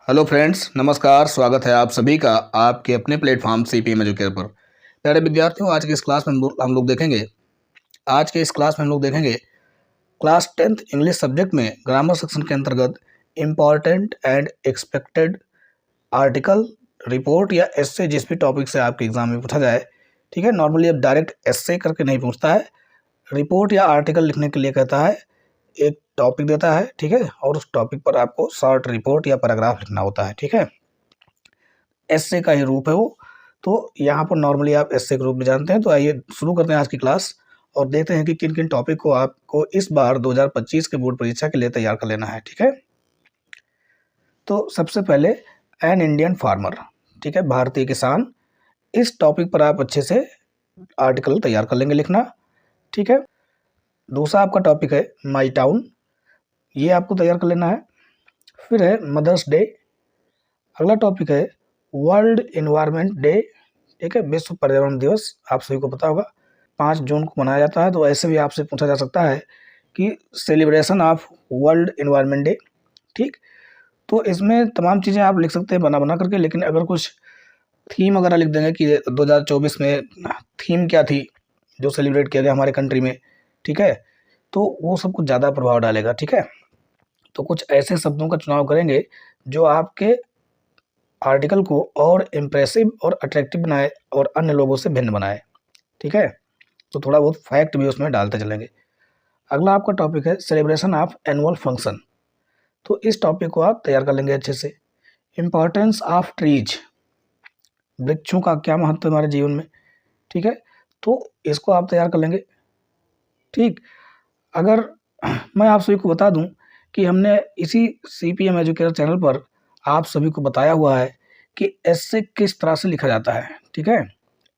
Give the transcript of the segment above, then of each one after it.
Hello friends, नमस्कार। स्वागत है आप सभी का आपके अपने प्लेटफॉर्म सीपीएम एजुकेटर पर। प्यारे विद्यार्थियों, आज की इस क्लास में हम लोग देखेंगे क्लास 10th इंग्लिश सब्जेक्ट में ग्रामर सेक्शन के अंतर्गत important and expected article, report या एस्से जिस भी टॉपिक से आपके एग्जाम में पूछा जाए। ठीक है, नॉर्मली अब डायरेक्ट एस्से करके नहीं पूछता है, रिपोर्ट या आर्टिकल लिखने के लिए कहता है, एक टॉपिक देता है। ठीक है, और उस टॉपिक पर आपको शॉर्ट रिपोर्ट या पैराग्राफ लिखना होता है। ठीक है, एस्से का ही रूप है वो। तो यहाँ पर नॉर्मली आप एस्से के रूप में जानते हैं। तो आइए शुरू करते हैं आज की क्लास और देखते हैं कि किन किन टॉपिक को आपको इस बार 2025 के बोर्ड परीक्षा के लिए तैयार कर लेना है। ठीक है, तो सबसे पहले एन इंडियन फार्मर, ठीक है, भारतीय किसान। इस टॉपिक पर आप अच्छे से आर्टिकल तैयार कर लेंगे लिखना। ठीक है, दूसरा आपका टॉपिक है माई टाउन, ये आपको तैयार कर लेना है। फिर है मदर्स डे। अगला टॉपिक है वर्ल्ड इन्वायरमेंट डे। ठीक है, विश्व पर्यावरण दिवस आप सभी को पता होगा 5 जून को मनाया जाता है। तो ऐसे भी आपसे पूछा जा सकता है कि celebration of world environment day. ठीक, तो इसमें तमाम चीज़ें आप लिख सकते हैं बना बना करके, लेकिन अगर कुछ थीम वगैरह लिख देंगे कि 2024 में थीम क्या थी जो सेलिब्रेट किया गया हमारे कंट्री में, ठीक है, तो वो सब कुछ ज़्यादा प्रभाव डालेगा। ठीक है, तो कुछ ऐसे शब्दों का चुनाव करेंगे जो आपके आर्टिकल को और इम्प्रेसिव और अट्रैक्टिव बनाए और अन्य लोगों से भिन्न बनाए। ठीक है, तो थोड़ा बहुत फैक्ट भी उसमें डालते चलेंगे। अगला आपका टॉपिक है सेलिब्रेशन ऑफ एनुअल फंक्शन। तो इस टॉपिक को आप तैयार कर लेंगे अच्छे से। इम्पॉर्टेंस ऑफ ट्रीज, वृक्षों का क्या महत्व है हमारे जीवन में। ठीक है, तो इसको आप तैयार कर लेंगे। ठीक, अगर मैं आप सभी को बता दूं कि हमने इसी सीपीएम एजुकेटर चैनल पर आप सभी को बताया हुआ है कि एस्से किस तरह से लिखा जाता है। ठीक है,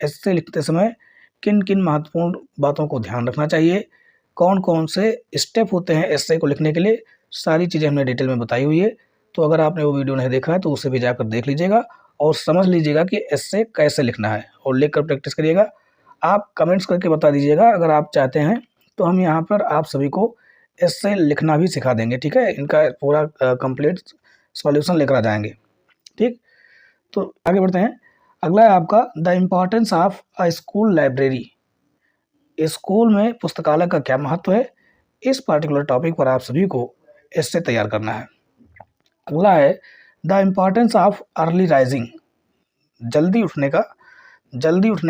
एस्से लिखते समय किन किन महत्वपूर्ण बातों को ध्यान रखना चाहिए, कौन कौन से स्टेप होते हैं एस्से को लिखने के लिए, सारी चीज़ें हमने डिटेल में बताई हुई है। तो अगर आपने वो वीडियो नहीं देखा है तो उसे भी जाकर देख लीजिएगा और समझ लीजिएगा कि एस्से कैसे लिखना है और लिखकर प्रैक्टिस करिएगा। आप कमेंट्स करके बता दीजिएगा अगर आप चाहते हैं, तो हम यहाँ पर आप सभी को एस्से लिखना भी सिखा देंगे। ठीक है, इनका पूरा कंप्लीट सॉल्यूशन लेकर आ जाएंगे। ठीक, तो आगे बढ़ते हैं। अगला है आपका the importance of a school library. School में पुस्तकालय का क्या महत्व है, इस पर्टिकुलर टॉपिक पर आप सभी को एस्से तैयार करना है। अगला है the importance of early rising, जल्दी उठने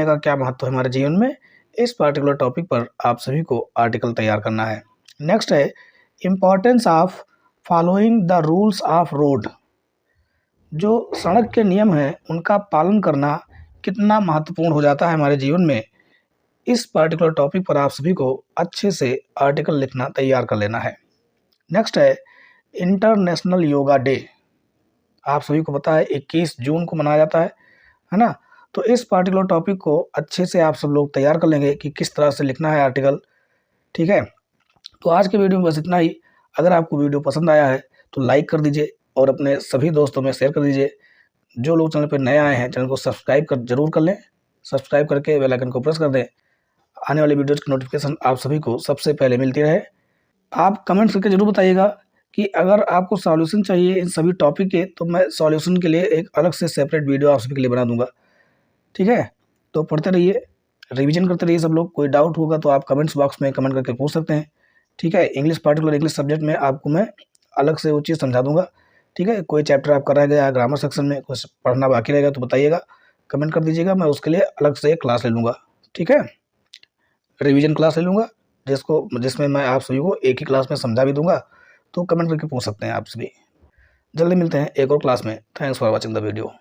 का क्या महत्व है हमारे जीवन में, इस पर्टिकुलर टॉपिक पर आप सभी को आर्टिकल तैयार करना है। नेक्स्ट है importance of following the rules of road, जो सड़क के नियम हैं उनका पालन करना कितना महत्वपूर्ण हो जाता है हमारे जीवन में, इस पर्टिकुलर टॉपिक पर आप सभी को अच्छे से आर्टिकल लिखना तैयार कर लेना है। नेक्स्ट है इंटरनेशनल योगा डे। आप सभी को पता है 21 जून को मनाया जाता है ना। तो इस पर्टिकुलर टॉपिक को अच्छे से आप सब लोग तैयार कर लेंगे कि किस तरह से लिखना है आर्टिकल। ठीक है, तो आज के वीडियो में बस इतना ही। अगर आपको वीडियो पसंद आया है तो लाइक कर दीजिए और अपने सभी दोस्तों में शेयर कर दीजिए। जो लोग चैनल पर नए आए हैं चैनल को सब्सक्राइब जरूर कर लें, सब्सक्राइब करके बेल आइकन को प्रेस कर दें। आने वाली वीडियोज़ की नोटिफिकेशन आप सभी को सबसे पहले मिलती रहे। आप कमेंट्स करके जरूर बताइएगा कि अगर आपको सॉल्यूशन चाहिए इन सभी टॉपिक के, तो मैं सॉल्यूशन के लिए एक अलग से सेपरेट वीडियो आप सभी के लिए बना दूंगा। ठीक है, तो पढ़ते रहिए, रिवीजन करते रहिए सब लोग। कोई डाउट होगा तो आप कमेंट्स बॉक्स में कमेंट करके पूछ सकते हैं। ठीक है, पर्टिकुलर इंग्लिश सब्जेक्ट में आपको मैं अलग से वो चीज़ समझा दूंगा। ठीक है, कोई चैप्टर आपका रह गया ग्रामर सेक्शन में, कुछ पढ़ना बाकी रहेगा तो बताइएगा, कमेंट कर दीजिएगा, मैं उसके लिए अलग से एक क्लास ले लूँगा। ठीक है, रिवीजन क्लास ले लूँगा जिसमें मैं आप सभी को एक ही क्लास में समझा भी दूंगा। तो कमेंट करके पूछ सकते हैं आप सभी। जल्दी मिलते हैं एक और क्लास में। Thanks for watching the video.